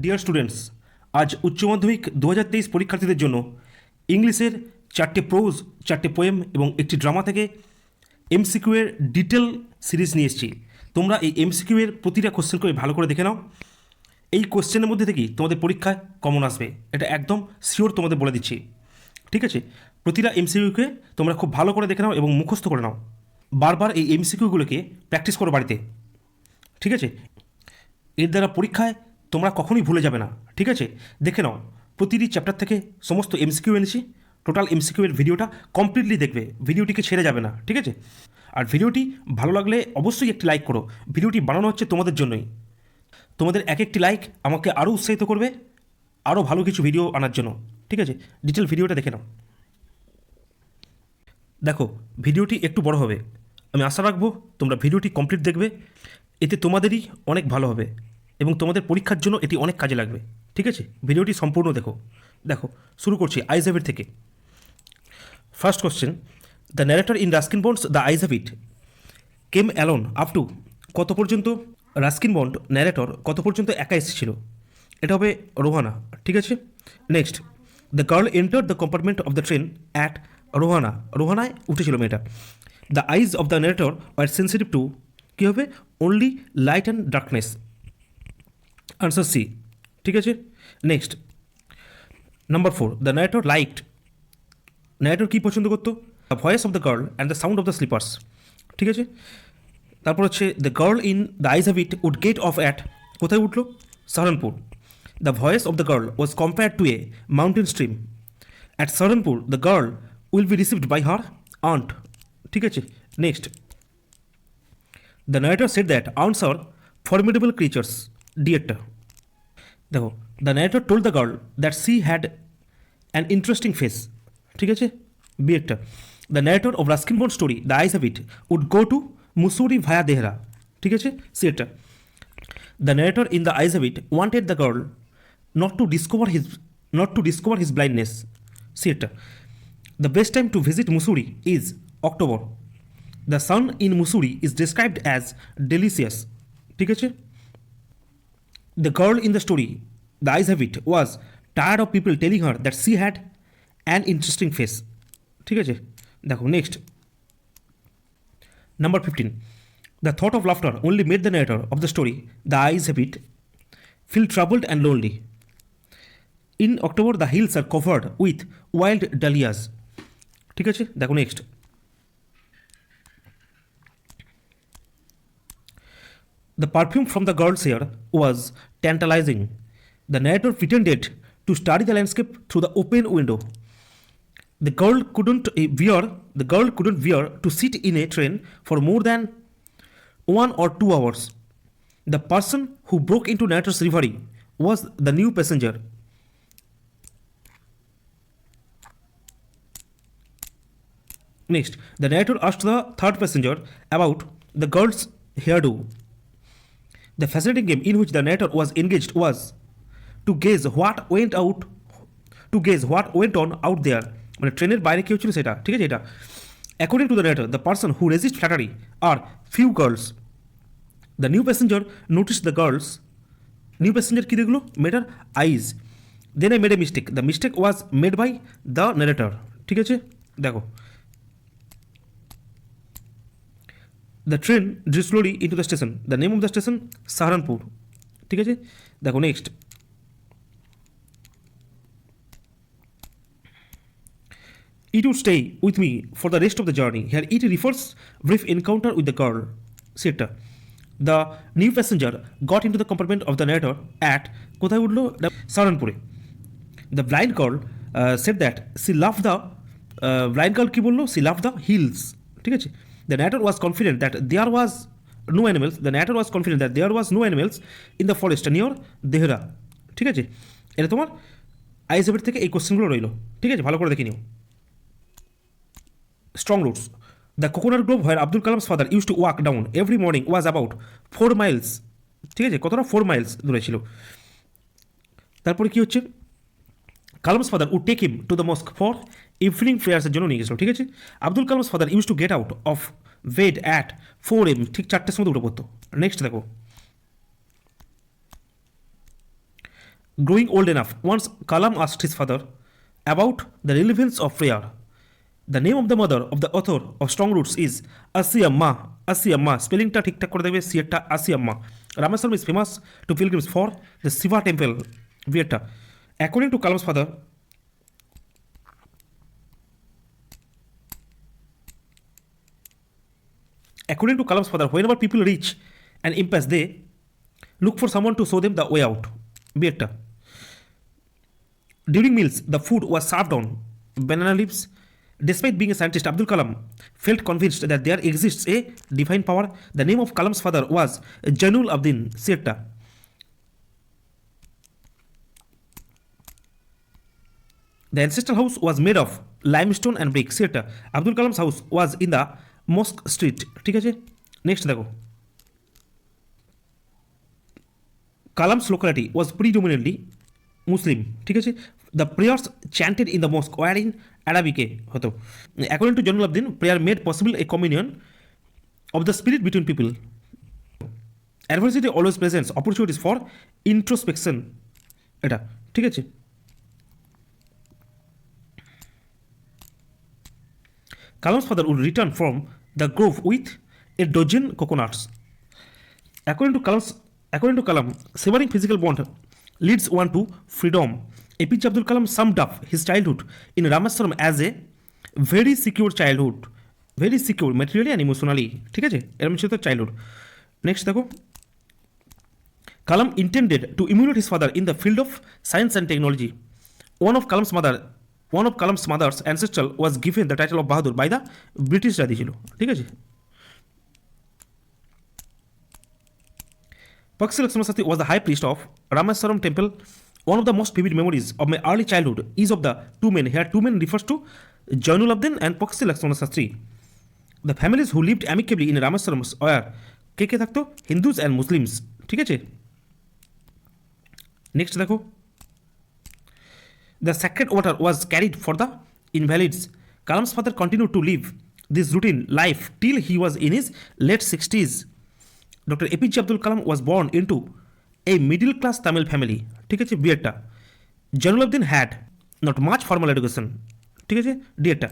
Dear students, আজ উচ্চ মাধ্যমিক 2023 পরীক্ষার্থীদের জন্য ইংলিশের 4টে প্রোজ, 4টে পোয়েম এবং একটি ড্রামা থেকে এমসিকিউ এর ডিটেল সিরিজ নিয়ে এসেছি। তোমরা এই এমসিকিউ এর প্রতিটা কোশ্চেন করে ভালো করে দেখে নাও। এই কোশ্চেনের মধ্যে থেকেই তোমাদের পরীক্ষায় কমন আসবে, এটা একদম শিওর তোমাদের বলে দিচ্ছি। ঠিক আছে, প্রতিটা এমসিকিউকে তোমরা খুব ভালো করে দেখে নাও এবং মুখস্থ করে নাও। বারবার এই এমসিকিউগুলোকে প্র্যাকটিস করো বাড়িতে। ঠিক আছে, এর দ্বারা পরীক্ষায় তোমরা কখনোই ভুলে যাবে না। ঠিক আছে, দেখে নাও, প্রতিটি চ্যাপ্টার থেকে সমস্ত এমসিকিউ এনেছি। টোটাল এমসিকিউ এর ভিডিওটা কমপ্লিটলি দেখবে, ভিডিওটিকে ছেড়ে যাবে না। ঠিক আছে, আর ভিডিওটি ভালো লাগলে অবশ্যই একটি লাইক করো। ভিডিওটি বানানো হচ্ছে তোমাদের জন্যই। তোমাদের এক একটি লাইক আমাকে আরও উৎসাহিত করবে আরও ভালো কিছু ভিডিও আনার জন্য। ঠিক আছে, ডিটেল ভিডিওটা দেখে নাও। দেখো, ভিডিওটি একটু বড় হবে, আমি আশা রাখবো তোমরা ভিডিওটি কমপ্লিট দেখবে। এতে তোমাদেরই অনেক ভালো হবে এবং তোমাদের পরীক্ষার জন্য এটি অনেক কাজে লাগবে। ঠিক আছে, ভিডিওটি সম্পূর্ণ দেখো। দেখো, শুরু করছি আইজ হ্যাভ ইট থেকে। First question, the narrator in Ruskin Bond's the eyes have it came alone up to, কত পর্যন্ত রাস্কিন বন্ড ন্যারেটর কত পর্যন্ত একা এসেছিল? এটা হবে রোহানা। ঠিক আছে, next, the girl enter the compartment of the train at Rohana, রোহানায় উঠেছিল মেয়েটা। The eyes of the narrator are sensitive to, কী হবে? Only light and darkness. Answer C. ঠিক আছে, next number 4, the narrator liked, narrator কী পছন্দ করতো? The voice of the girl and the sound of the slippers. ঠিক আছে, তারপর হচ্ছে the girl in the eyes have it would gate of at, কোথায় উঠলো? Saharanpur. The voice of the girl was compared to a mountain stream. At Saharanpur the girl will be received by her aunt. ঠিক আছে, next, the narrator said that aunts are formidable creatures, ডিয়েটটা। দেখো, the narrator told the girl that she had an interesting face. ঠিক আছে, B একটা, the narrator of Ruskin Bond story the eyes have it would go to Mussoorie via Dehra. ঠিক আছে, C একটা, the narrator in the eyes have it wanted the girl not to discover his blindness. C একটা, the best time to visit Mussoorie is October. The sun in Mussoorie is described as delicious. ঠিক আছে, the girl in the story the eyes have it was tired of people telling her that she had an interesting face. ঠিক আছে, দেখো next number 15, the thought of laughter only made the narrator of the story the eyes have it feel troubled and lonely. In October the hills are covered with wild dahlias. ঠিক আছে, দেখো next, the perfume from the girl's hair was tantalizing. The narrator pretended to study the landscape through the open window. The girl couldn't bear to sit in a train for more than 1 or 2 hours. The person who broke into narrator's reverie was the new passenger. Next, the narrator asked the third passenger about the girl's hairdo. The fascinating game in which the narrator was engaged was to guess what went on out there. মানে ট্রেনের বাইরে কী হচ্ছিল সেটা। ঠিক আছে, এটা according to the narrator the person who resist flattery are few girls. The new passenger notice the girls, new passenger কী দেখলো? Matter eyes. Then I made a mistake, the mistake was made by the narrator। ঠিক আছে, দেখো, the train drive slowly into the station, the name of the station Saharanpur. ঠিক আছে, দেখো next, it would stay with me for the rest of the journey. Here it refers brief encounter with the girl. সেটা, the new passenger got into the compartment of the narrator at, কোথায় উঠলো? সাহারানপুরে। The blind girl said that she love the, blind girl কী বললো? She love the hills. ঠিক আছে, the narrator was confident that there was no animals in the forest near Dehra. ঠিক আছে, এটা তোমার আইজ হ্যাভ ইট থেকে এই কোশ্চেনগুলো রইলো। ঠিক আছে, ভালো করে দেখে নিও। Strong roots, the coconut Grove where Abdul Kalam's father use to walk down every morning was about 4 miles। ঠিক আছে, কতটা? 4 miles দূরে ছিল। তারপরে কী হচ্ছে? Kalam's father would take him to the mosque for evening প্রেয়ার্সের জন্য নিয়ে গেছিলো। ঠিক আছে, Abdul Kalam's father use to get out of bed at 4 AM, ঠিক 4টের সময় উঠে পড়তো। নেক্সট দেখো, Growing old enough, once Kalam asked his father about the relevance of prayer. The name of the mother of the author of Strong Roots is Asiamma. Asiamma. Spellingটা ঠিকঠাক করে দেবে, সিয়েরটা Asiamma. Ramasaram is famous to pilgrims for the Shiva temple. Vieta. According to Kalam's father, whenever people reach an impasse, they look for someone to show them the way out. Vieta. During meals, the food was served on banana leaves. Despite being a scientist, Abdul Kalam felt convinced that there exists a divine power. The name of Kalam's father was Janul Abdin Sirta. The ancestral house was made of limestone and brick. Sirta. Abdul Kalam's house was in the mosque street. ঠিক আছে, next দেখো। Kalam's locality was predominantly Muslim. ঠিক আছে, the prayers chanted in the mosque were in Arabic হতো। According to Janul Abdin, prayer made possible a communion of the spirit between people. Adversity always presents opportunities for introspection. এটা ঠিক আছে। Kalam's father would return from the grove with a dozen coconuts. According to Kalam, severing physical bond leads one to freedom. APJ Abdul Kalam summed up his childhood in Ramasaram as a very secure childhood, very secure materially and emotionally. ঠিক আছে, এরকম ছিল তার childhood. Next দেখো, Kalam intended to emulate his father in the field of science and technology. One of Kalam's mother's ancestral was given the title of Bahadur by the British রাজি ছিল। ঠিক আছে। Paksi Lakshmana Sastri was the high priest of Ramasaram temple. One of the most vivid memories of my early childhood is of the two men. Here, two men refers to Janul Abdin and Paksi Lakshmana Sastri. The families who lived amicably in Ramasaram were কে থাকতো, Hindus and Muslims। ঠিক আছে। Next দেখো, the sacred water was carried for the invalids. Kalam's father continued to live this routine life till he was in his late 60s. Dr. APJ Abdul Kalam was born into a middle class Tamil family। ঠিক আছে, বিয়েটা। Janul Abdin had not much formal education। ঠিক আছে, ডিয়েটা।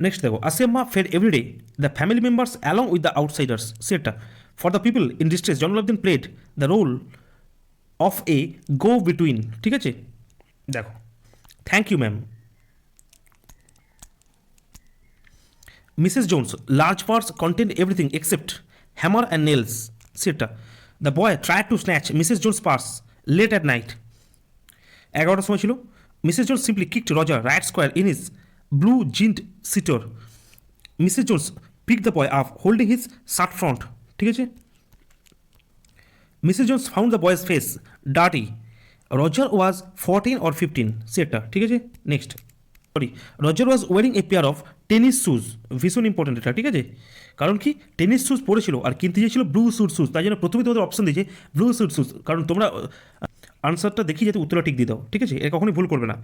Next দেখো, Asiamma fed every day the family members along with the outsiders। সেটা। For the people in distress, Janul Abdin played the role of a go-between। ঠিক আছে, দেখো, thank you ma'am. Mrs. Jones' large purse contained everything except hammer and nails। সেটা। The boy tried to snatch Mrs. Jones' purse late at night। 11টার সময় ছিল। Mrs. Jones simply kicked Roger right square in his blue jeaned seater. Mrs. Jones picked the boy up holding his shirt front। ঠিক আছে। Mrs. Jones found the boy's face dirty. Roger was 14 or 15। সেটা। ঠিক আছে, next. Roger was wearing a pair of tennis shoes। ভীষণ important এটা। ঠিক আছে, কারণ কি, টেনিস শুজ পরেছিল আর কিনতে চেয়েছিল ব্লু স্যুট শুজ। তাই জন্য প্রথমে তোমাদের অপশন দিয়েছে ব্লু স্যুট শুজ, কারণ তোমরা আনসারটা দেখি যাতে উত্তরটা ঠিক দিয়ে দাও। ঠিক আছে, এটা কখনোই ভুল করবে না।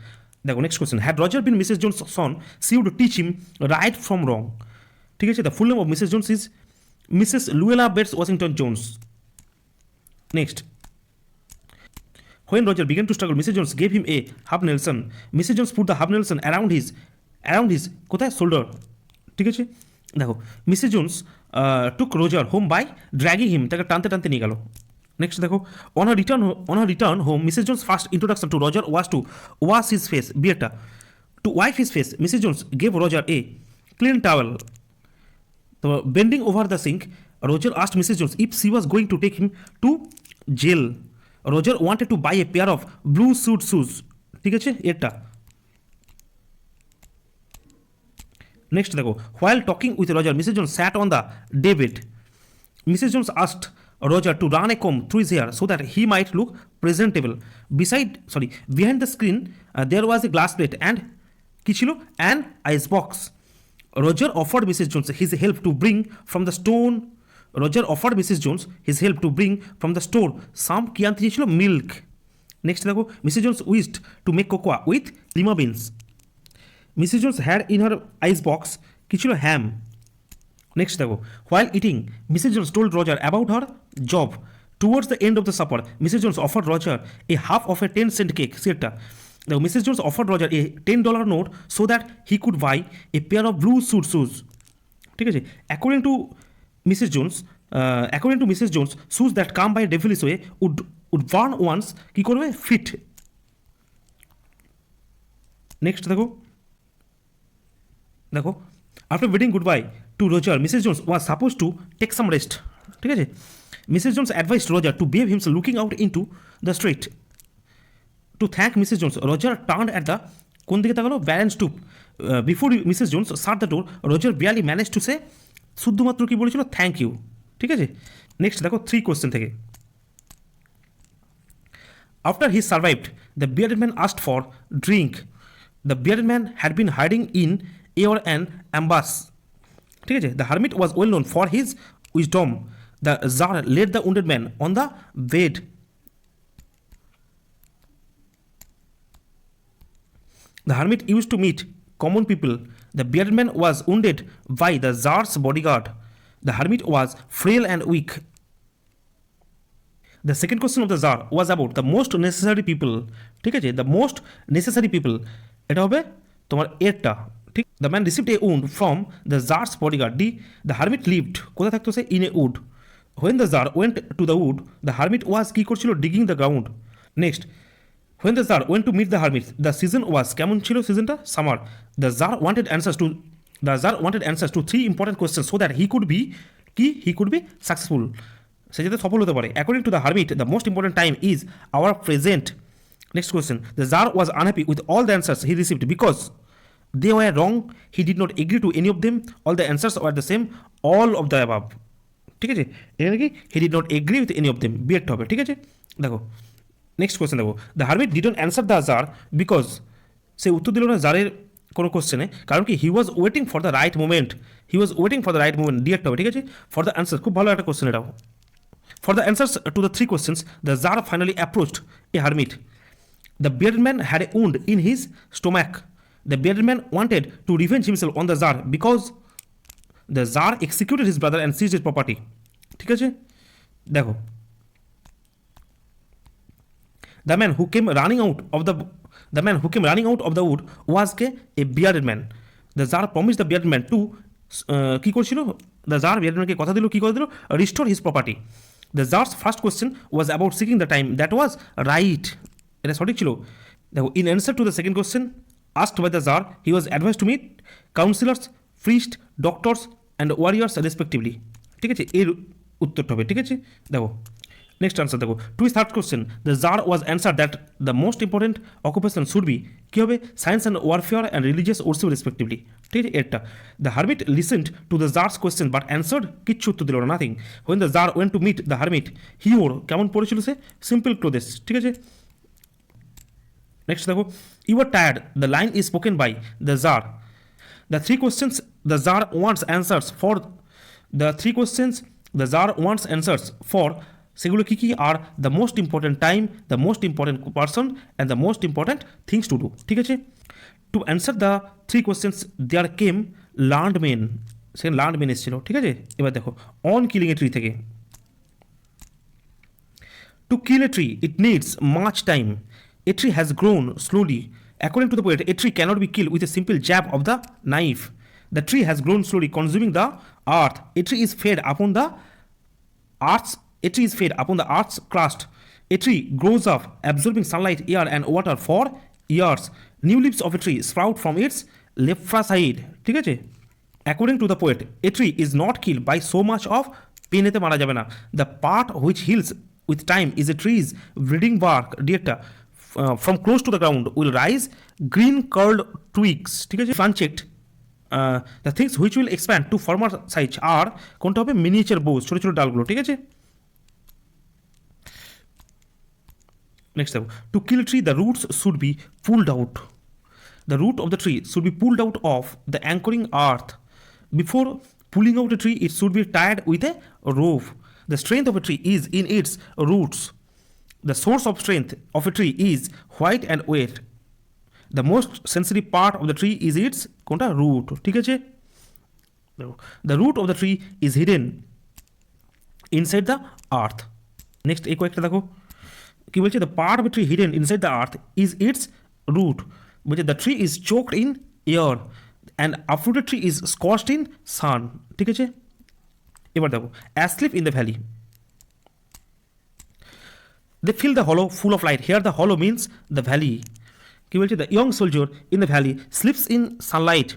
দেখো, next question, had Roger been Mrs Jones' son she would teach him right from wrong. ঠিক আছে, the full name of Mrs Jones is Mrs Luella Bates Washington Jones. Next, when Roger began to struggle, Mrs. Jones gave him a half Nelson. Mrs. Jones put the half Nelson around his কোথায় shoulder। ঠিক আছে, দেখো, Mrs Jones টুক রোজার home by dragging হিম, তাকে টানতে টানতে নিয়ে গেল। নেক্সট দেখো, on her return home, Mrs. Jones' first introduction to Roger was to wash his face। বিয়েটা। To wipe his face, Mrs. Jones gave Roger a clean towel। তো bending over the sink, Roger asked Mrs. Jones if she was going to take him to jail. Roger wanted to buy a pair of blue suit shoes। ঠিক আছে, এটা। Next দেখো, while talking with Roger, Mrs. Jones sat on the daybed. Mrs. Jones asked Roger to run a comb through his hair so that he might look presentable. Behind the screen there was a glass plate and কি ছিল, an ice box. Roger offered Mrs. Jones his help to bring from the store some কি আনতে চেয়েছিল, milk. Next দেখো, Mrs. Jones wished to make cocoa with lima beans. Mrs. Jones had in her ice box কি ছিল, ham. Next দেখো, while eating, Mrs. Jones told Roger about her job towards the end of the supper Mrs Jones offer Roger a half of a 10 cent cake. সিয়ারটা দেখো, Mrs Jones offer Roger a $10 note so that he could buy a pair of blue suede shoes. ঠিক আছে, according to Mrs Jones shoes that come by devilish way would burn once কী করবে feet. Next দেখো after bidding goodbye to Roger Mrs Jones was suppose to take some rest. ঠিক আছে, Mrs Jones advise Roger to behave himself looking out into the street. To thank Mrs Jones Roger turn at the কোন দিকে তাকালো balance টুপ before Mrs Jones shut the door Roger barely manage to say শুধুমাত্র কী বলেছিল thank you. ঠিক আছে, next দেখো 3 question থেকে। After he survived the bearded man asked for drink. The bearded man had been hiding in এওর and ambush. ঠিক আছে, the hermit was well known for his wisdom. The tsar led the wounded man on the bed. The hermit used to meet common people. The bearded man was wounded by the Tsar's bodyguard. The hermit was frail and weak. The second question of the Tsar was about the most necessary people. ঠিক আছে, the most necessary people এটা হবে তোমার এরটা। ঠিক, the man received a wound from the Tsar's bodyguard. D. The hermit lived কোথায় থাকতো সে in a wood. When the Tsar went to the wood, the hermit was কী করছিল digging the ground. Next, when the Tsar went to meet the hermit, the season was কেমন ছিল সিজনটা summer. The Tsar wanted answers to 3 important questions so that he could be successful. সে যাতে সফল হতে পারে। According to the hermit, the most important time is our present. Next question, the Tsar was unhappy with all the answers he received because they were wrong. He did not agree to any of them. All the answers were the same, all of the above. ঠিক আছে, এখানে কি he did not agree with any of them, বিয়েরটা হবে। ঠিক আছে, দেখো next question দেখো, the hermit didn't answer the tsar because সে উত্তর দিল না জারের কোনো কোশ্চেনে, কারণ কি he was waiting for the right moment. Direct হবে। ঠিক আছে, ফর দ্য অ্যান্সার, খুব ভালো একটা কোশ্চেন এটাও। For the answers to the 3 questions the tsar finally approached a hermit. The bearded man had a wound in his stomach. The bearded man wanted to revenge himself on the tsar because the tsar executed his brother and seized his property. ঠিক আছে, দেখো The man who came running out of the wood was a bearded man. The Tsar promised the bearded man to কি করছিল, the Tsar bearded man কে কথা দিল, কি করে দিল, restore his property. The Tsar's first question was about seeking the time that was right. এটা সঠিক ছিল। দেখো, in answer to the second question asked by the Tsar, he was advised to meet counselors, priests, doctors and warriors respectively. ঠিক আছে, এর উত্তরটা হবে। ঠিক আছে, দেখো নেক্সট আনসার দেখো, two is third question the tsar was answer that the most important occupation should be কী হবে science and warfare and religious worship respectively. ঠিক আছে, এরটা the hermit listened to the tsar's question but answered, কিচ্ছু উত্তর দিল না, nothing. When the tsar went to meet the hermit he wore কেমন পড়েছিল সে সিম্পল ক্লোদেস। ঠিক আছে, নেক্সট দেখো, you are tired the line is spoken by the tsar. The 3 questions the tsar wants answers for সেগুলো কী কী are the most important time, the most important person and the most important things to do. ঠিক আছে, to answer the 3 questions there came learned men, সেখানে learned men এসেছিল। ঠিক আছে, এবার দেখো অন কিলিং এ ট্রি থেকে, to kill a tree it needs much time, a tree has grown slowly. According to the poet, a tree cannot be kill with a simple jab of the knife. The tree has grown slowly consuming the earth. A tree is fed upon the earth's crust. A tree grows up, absorbing sunlight, air, and water for years. New leaves of a tree sprout from its leafy side. ঠিক আছে, according to the poet, a tree is not killed by so much of pain. এতে মারা যাবে না। The part which heals with time is a tree's breeding bark. ডিরেক্টটা from close to the ground will rise green curled twigs. ঠিক আছে, unchecked. The things which will expand to former size are কোনটা হবে miniature Bose, ছোটো ছোটো ডালগুলো। ঠিক আছে, next দেখো, to kill tree the roots should be pulled out. The root of the tree should be pulled out of the anchoring earth. Before pulling out a tree it should be tired with a rope. The strength of a tree is in its roots. The source of strength of a tree is white and wet. The most sensitive part of the tree is its কোনটা root. ঠিক আছে, the root of the tree is hidden inside the earth. Next এই কয়েকটা দেখো কি বলছে, the part of a tree hidden inside the earth is its root. বলছে the tree is choked in air and uprooted tree is scorched in sun. ঠিক আছে, এবার দেখো asleep in the valley, they fill the hollow full of light, here the hollow means the valley. কি বলছে, the young soldier in the valley sleeps in sunlight,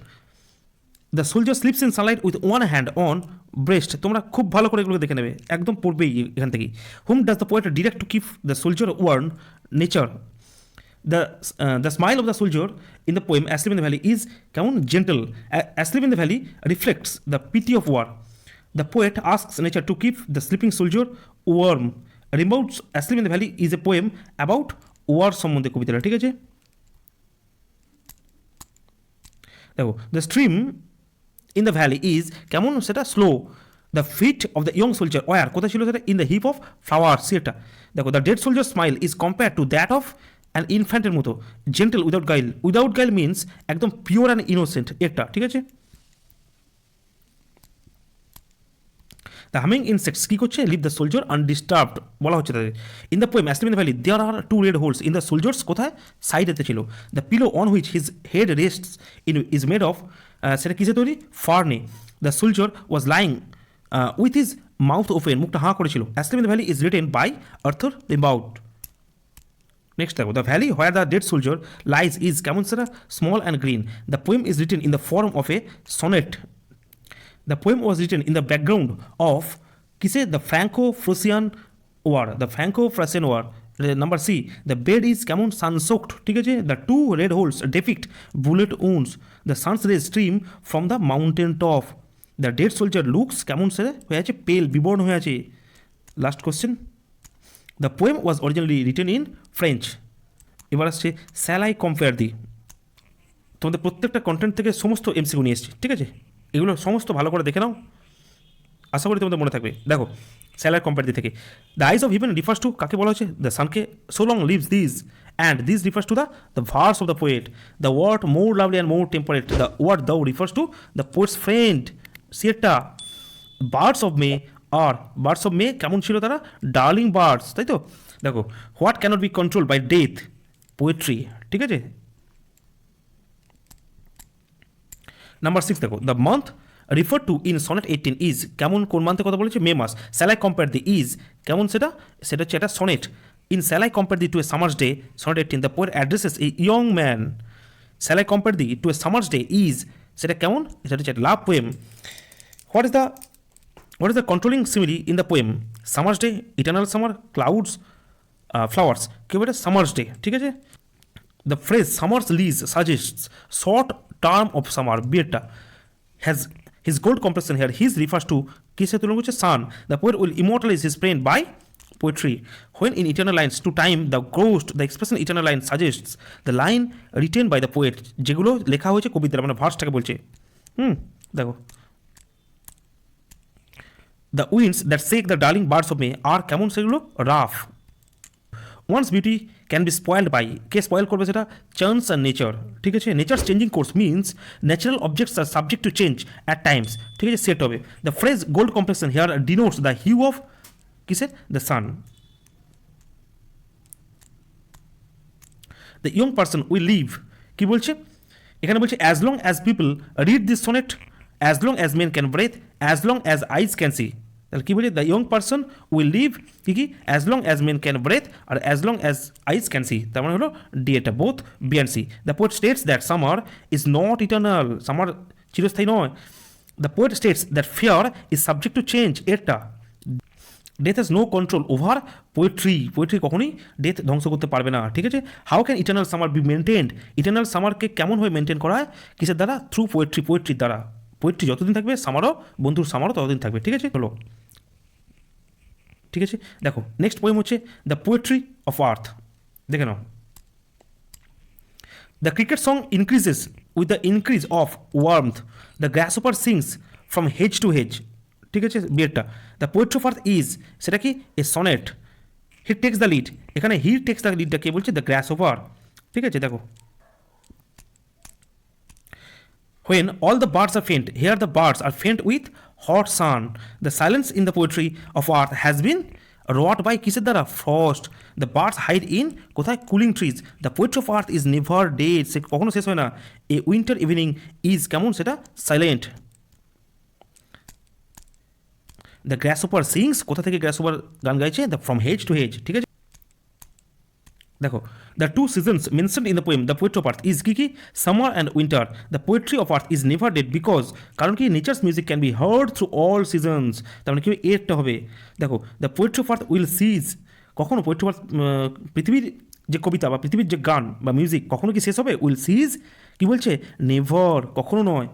the soldier sleeps in sunlight with one hand on breast. তোমরা খুব ভালো করে এগুলোকে দেখে নেবে, একদম পড়বেই এখান থেকেই। Whom does the poet direct to keep the soldier warm nature, the smile of the soldier in the poem Asleep in the Valley is কেমন gentle. Asleep in the Valley reflects the pity of war. The poet asks nature to keep the sleeping soldier warm. Remote Asleep in the Valley is a poem about war সম্বন্ধে কবিতাটা। ঠিক আছে, দেখো the stream in the valley is কেমন সেটা slow. The feet of the young soldier were কোথায় ছিল সেটা, in the heap of flowers। সেটা দেখো the dead soldier's smile is compared to that of an ইনফ্যান্টের মতো, gentle without guile. Without guile means একদম পিওর অ্যান্ড ইনোসেন্ট এটা। ঠিক আছে, দ্য হামিং ইনসেক্টস কী করছে, লিভ দ্য সোলজার আনডিস্টার্বড বলা হচ্ছে তাদের। In the poem asleep in the valley there are two red holes in the soldiers কোথায়, সাইডেতে ছিল। The pillow on which his head rests is made of, সেটা কিসে তৈরি, ফার্নে। The soldier was lying with his mouth open, মুখটা হাঁ করেছিল। Asleep in the valley is written by Arthur Rimbaud. Next দেখো the valley where the dead soldier lies is কেমন সেটা, small and green. The poem is written in the form of a sonnet. The poem was written in the background of কিসে, the Franco Prussian war. The Franco Prussian war. Number C the bed is কেমন, sunsoaked. ঠিক আছে, the two red holes depict bullet wounds. The sun's rays stream from the mountain top. The dead soldier looks কেমন সেটা হয়ে আছে, pale, বিবর্ণ হয়ে আছে। Last question, the poem was originally written in French. এবার আসছে স্যাল আই কম্পেয়ার দি। তোমাদের প্রত্যেকটা কন্টেন্ট থেকে সমস্ত এমসিকিউ নিয়ে এসেছি। ঠিক আছে, এগুলো সমস্ত ভালো করে দেখে নাও, আশা করি তোমাদের মনে থাকবে। দেখো স্যাল আই কম্পেয়ার দি থেকে, the eyes of heaven refers to কাকে বলা হচ্ছে, দ্য সানকে। So long lives this and this refers to the verse of the poet. The word more lovely and more temperate, the word thou refers to the poet's friend সিয়েটা। Birds of May are birds of May কেমন ছিল তারা, darling birds, তাই তো। দেখো what cannot be control by death, poetry. ঠিক আছে, number 6 দেখো the month refer to in sonnet 18 is কেমন, কোন মান্থে কথা বলেছে, মে মাস। Shall I compare thee is কেমন সেটা, সেটা হচ্ছে একটা sonnet. In shall I compare thee to a summer's day, sonnet 18 the poet addresses a young man. Shall I compare thee to a summer's day is সেটা কেমন, সেটা হচ্ছে love poem. What is the controlling simile in the poem, summer's day, eternal summer, clouds, flowers. কেউ এটা summer's day. ঠিক আছে, the phrase summer's lease suggests short term of summer, বিয়েরটা has his gold complexion here, his refers to কিসে তুলনা করছে, sun. The poet will immortalize his brain by poetry. When in eternal lines to time the ghost, the expression eternal line suggests the line written by the poet, যেগুলো লেখা হয়েছে কবিতার মানে ভার্সটাকে বলছে। দেখো the winds that shake the darling birds of May are কেমন সেগুলো, rough. Once beauty can be spoiled by, কে স্পয়েল করবে সেটা, চান্স অ্যান্ড নেচার। ঠিক আছে, nature's changing course means natural objects are subject to change at times. ঠিক আছে, সেট হবে। The phrase gold complexion here denotes the hue of কিসের, the sun. The young person will live, কি বলছে এখানে, বলছে as long as people read this sonnet, as long as men can breathe, as long as eyes can see. তাহলে কী বলছে, the young person will live কি as long as men can breathe আর as long as eyes can see, তার মানে হলো D, এটা both B and C. The poet states that summer is not eternal, summer চিরস্থায়ী নয়। The poet states that fear is subject to change, এটা death has no control over poetry, poetry কখনোই death ধ্বংস করতে পারবে না। ঠিক আছে, how can eternal summer be maintained, eternal সামারকে কেমনভাবে মেনটেন করা হয়, কিসের দ্বারা, থ্রু পোয়েট্রি, পোয়েট্রির দ্বারা। পোয়েট্রি যতদিন থাকবে সামারও, বন্ধুর সামারও ততদিন থাকবে। ঠিক আছে, হলো। ঠিক আছে, দেখো নেক্সট পোয়েম হচ্ছে দ্য পোয়েট্রি অফ আর্থ, দেখে নাও। The cricket song increases with the increase of warmth, the grasshopper sings from hedge to hedge. ঠিক আছে, বিয়েরটা the poetry of earth is সেটা কি, a sonnet. He takes the lead, এখানে he takes the লিডটা কে বলছে, the গ্রাসহপার। ঠিক আছে, দেখো when all the birds are faint, here the birds are faint with hot sun. The silence in the poetry of earth has been wrought by কিসের দ্বারা? Frost. The birds hide in কোথায়? Cooling trees. The poetry of earth is never dead, সে কখনো শেষ হয় না। A winter evening is কেমন? সেটা silent. The glass over sings, কোথা থেকে গ্রাস ওভার গান গাইছে? The from hedge to hedge, ঠিক আছে। দেখো, the two seasons mention in the poem the poetry of earth is কি কি? Summer and winter. The poetry of earth is never dead because, কারণ কি? Nature's music can be heard through all seasons. তার মানে কি এরটা হবে? দেখো, the poetry of earth will সিজ, কখনো পোয়েট্রি অফ আর্থ, পৃথিবীর যে কবিতা বা পৃথিবীর যে গান বা মিউজিক কখনো কি শেষ হবে? উইল সিজ কি বলছে? নেভার, কখনো নয়।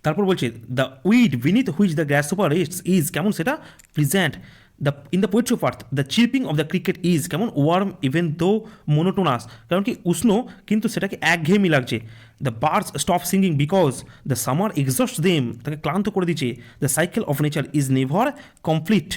তারপর বলছে the weed beneath which the glass over rests is কেমন? সেটা present. The in the poetry of earth the chirping of the cricket is কেমন? ওয়ার্ম ইভেন দো মোনোটোনাস, কারণ কি উষ্ণ কিন্তু সেটাকে একঘেয়েমি লাগছে। The birds stop singing because the summer exhaust them, তাকে ক্লান্ত করে দিচ্ছে। The cycle of nature is never complete.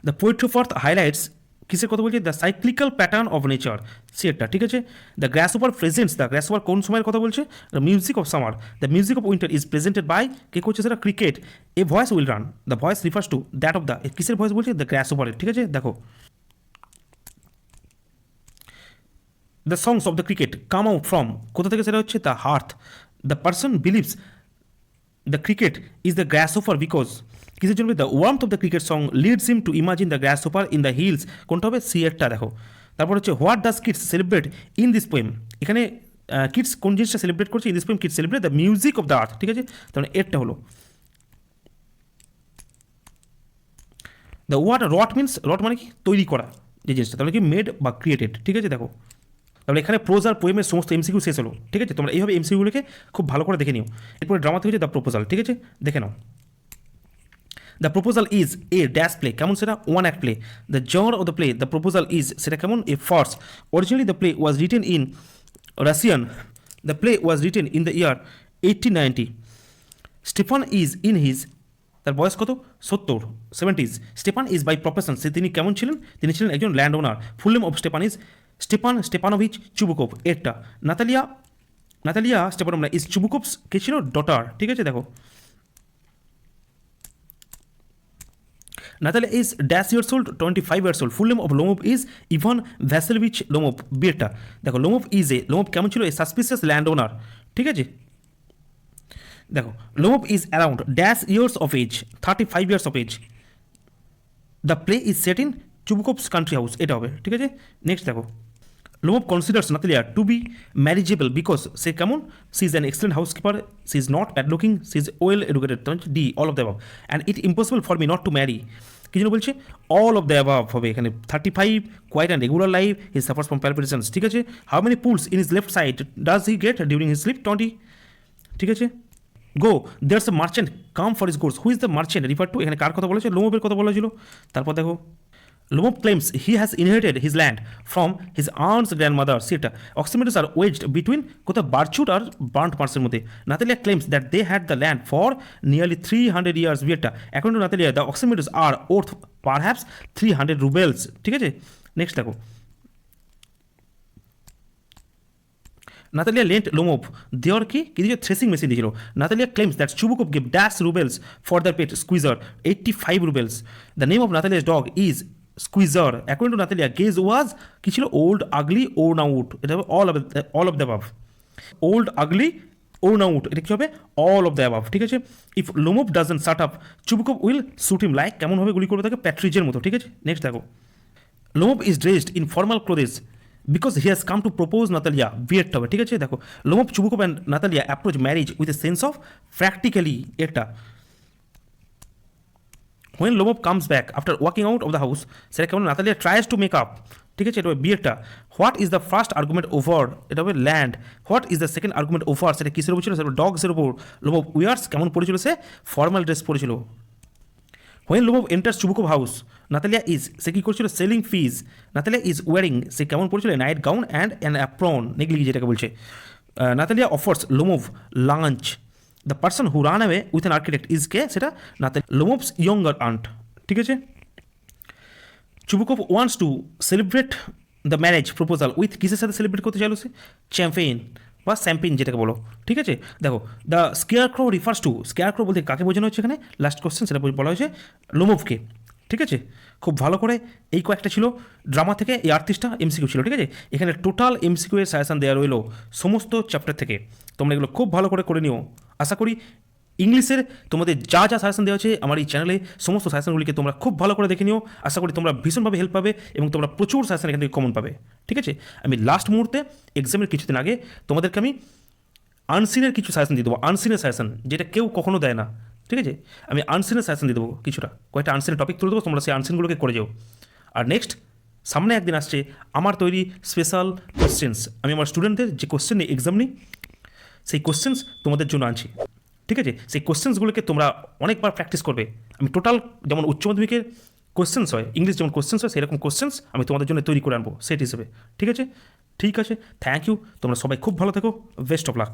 The poetry of earth highlights কিসের কথা বলছে? The cyclical pattern of nature, সেটা ঠিক আছে। The glass over presents, the glass over কোন সময়ের কথা বলছে? The music of summer. The music of winter is presented by, কে করছে সেটা? Cricket. A voice will run, the voice refers to that of the, কিসের ভয়েস বলছে? The grass ওভারের, ঠিক আছে। দেখো, the songs of the cricket come out from, কোথা থেকে সেটা হচ্ছে? The hearth. The person believes the cricket is the glass over because, কিসের জন্য? The warmth of the cricket song leads him to imagine the glass over in the hills, কোনটা হবে? সিয়ারটা। দেখো, তারপর হচ্ছে what does kids celebrate in this poem, এখানে kids কোন জিনিসটা সেলিব্রেট করছে? In this poem kids celebrate the music of the earth, ঠিক আছে। তাহলে এরটা হলো the what rot means, rot মানে কি? তৈরি করা যে জিনিসটা, তাহলে কি মেড বা ক্রিয়েটেড, ঠিক আছে। দেখো, তাহলে এখানে প্রোজ আর পোয়েমের সমস্ত এমসিকিউ শেষ হলো, ঠিক আছে। তোমরা এইভাবে এমসিকিউগুলোকে খুব ভালো করে দেখে নিও। এরপরে ড্রামাতে হচ্ছে দ্য প্রপোজাল, ঠিক আছে, দেখে নাও। The proposal is a dash play, কেমন সেটা? One act play. The genre of the play the proposal is, সেটা কেমন? A farce. Originally the play was written in Russian, the play was written in the year 1890। Stefan is in his, তার বয়স কত? 70, 70s। Stefan is by profession, সে তিনি কেমন ছিলেন? তিনি ছিলেন একজন land owner. Full name of Stefan is Stepan Stepanovich Chubukov. এরটা Natalya, Natalya Stepanovna is Chubukov's কে ছিল? ডটার, ঠিক আছে। দেখো, Natalia is dash years old, 25 years old. Full name of Lomov is Ivan Vasilevich Lomov. বিয়েটা দেখো, Lomov is a, Lomov কেমন ছিল? এ সাসপিসিয়াস ল্যান্ড ওনার, ঠিক আছে। দেখো, Lomov is around dash years of age, 35 years of age. The play is set in Chubukov's country house, এটা হবে, ঠিক আছে। নেক্সট দেখো, Lomov considers Natalya to be marriageable because, সে কেমন? She is an excellent housekeeper, she is not bad looking, she is well educated, D all of the above. And it impossible for me not to marry, কি জন্য বলছে? All of the above হবে এখানে। 35, quiet and regular life, he suffers from palpitations, ঠিক আছে। How many pulls in his left side does he get during his sleep? 20, ঠিক আছে। Go there's a merchant come for his goods, who is the merchant refer to, এখানে কার কথা বলেছে? লোমোভের কথা বলা ছিল। তারপর দেখো, Lomov claims he has inherited his land from his aunt's grandmother. সেটা অক্সিমিটাস আর ওয়েজড বিটুইন কোথাও বার্চুট আর বার্ন্ট মার্সের মধ্যে। Natalia claims that they had the land for nearly 300 years. বিয়েটা according to Natalia the oximeters are worth perhaps 300 rubles, ঠিক আছে। Next দেখো, Natalia lent Lomov দেওয়ার কি দিয়েছিল? থ্রেসিং মেশিন দিয়েছিল। Natalya claims that Chubukov give dash rubles for their pet Squeezer, 85 rubles. The name of Natalya's dog is Squeezer. According to Natalya Guess was কি ছিল? Old ugly worn out, এটা হবে all of the above. Old ugly worn out, এটা কি হবে? All of the above, ঠিক আছে। If Lomov doesn't shut up Chubukov will shoot him, like কেমন হবে? গুলি করবে তাকে প্যাট্রিজের মতো, ঠিক আছে। নেক্সট দেখো, Lomov is dressed in formal clothes because he has come to propose Natalya, বিয়েরটা হবে, ঠিক আছে। দেখো, Lomov Chubukov and Natalya approach marriage with a sense of practically, এটা when Lomov comes back after walking out of the house, সেটা কেমন? Natalya tries to make up, ঠিক আছে। এটা হবে বিয়েরটা। What is the first argument over, এটা হবে land. What is the second argument over, সেটা কিসের উপর ছিল? সেটা ডগসের উপর। লোমোভ উইয়ার্স কেমন পড়েছিল? সে ফর্মাল ড্রেস পরেছিল। when Lomov enters Chubukov house, Natalya is, সে কী করছিল? Shelling peas. Natalya is wearing, সে কেমন পড়েছিল? Night gown and an apron, negligee যেটাকে বলছে। Natalya offers Lomov lunch. The person who run away with an architect is কে? সেটা নাতালিয়া, লোমোভস ইয়ঙ্গার আন্ট, ঠিক আছে। Chubukov wants to celebrate the marriage proposal with, কিসের সাথে celebrate করতে চাইলো সে? চ্যাম্পেইন। বা স্যাম্পিন যেটাকে বলো, ঠিক আছে। দেখো, দ্য স্কেয়ারক্রো রিফার্স টু, স্কেয়ারক্রো বলতে কাকে বোঝানো হচ্ছে এখানে, লাস্ট কোশ্চেন সেটা বলা হয়েছে লোমোভকে, ঠিক আছে। খুব ভালো করে এই কয়েকটা ছিল ড্রামা থেকে, এই 38টা এমসিকিউ ছিল, ঠিক আছে। এখানে টোটাল এমসিকিউ এর সাজেশন দেওয়া রইলো সমস্ত চ্যাপ্টার থেকে, তোমরা এগুলো খুব ভালো করে নিও। আশা করি ইংলিশের তোমাদের যা যা সাজেশন দেওয়া আছে আমার এই চ্যানেলে, সমস্ত সাজেশনগুলিকে তোমরা খুব ভালো করে দেখে নিও। আশা করি তোমরা ভীষণভাবে হেল্প পাবে এবং তোমরা প্রচুর সাজেশন এখান থেকে কমন পাবে, ঠিক আছে। আমি লাস্ট মুহূর্তে এক্সামের কিছুদিন আগে তোমাদেরকে আমি আনসিনের কিছু সাজেশন দিয়ে দেবো, আনসিনের সাজেশন যেটা কেউ কখনো দেয় না, ঠিক আছে। আমি আনসিনের সাজেশন দিয়ে দেবো কিছুটা, কয়েকটা আনসিনের টপিক তুলে দেবো, তোমরা সেই আনসিনগুলোকে করে যাও। আর নেক্সট সামনে একদিন আসছে আমার তৈরি স্পেশাল কোশ্চেন্স, আমি আমার স্টুডেন্টদের যে কোশ্চেন নিয়ে এক্সাম নিই সেই কোশ্চেন্স তোমাদের জন্য আনছি, ঠিক আছে। সেই কোশ্চেন্সগুলোকে তোমরা অনেকবার প্র্যাকটিস করবে। আমি টোটাল যেমন উচ্চ মাধ্যমিকের কোশ্চেন্স হয়, ইংলিশ যেমন কোশ্চেন্স হয়, সেরকম কোশ্চেন্স আমি তোমাদের জন্য তৈরি করে আনবো সেট হিসেবে, ঠিক আছে। থ্যাংক ইউ, তোমরা সবাই খুব ভালো থেকো, বেস্ট অফ লাক।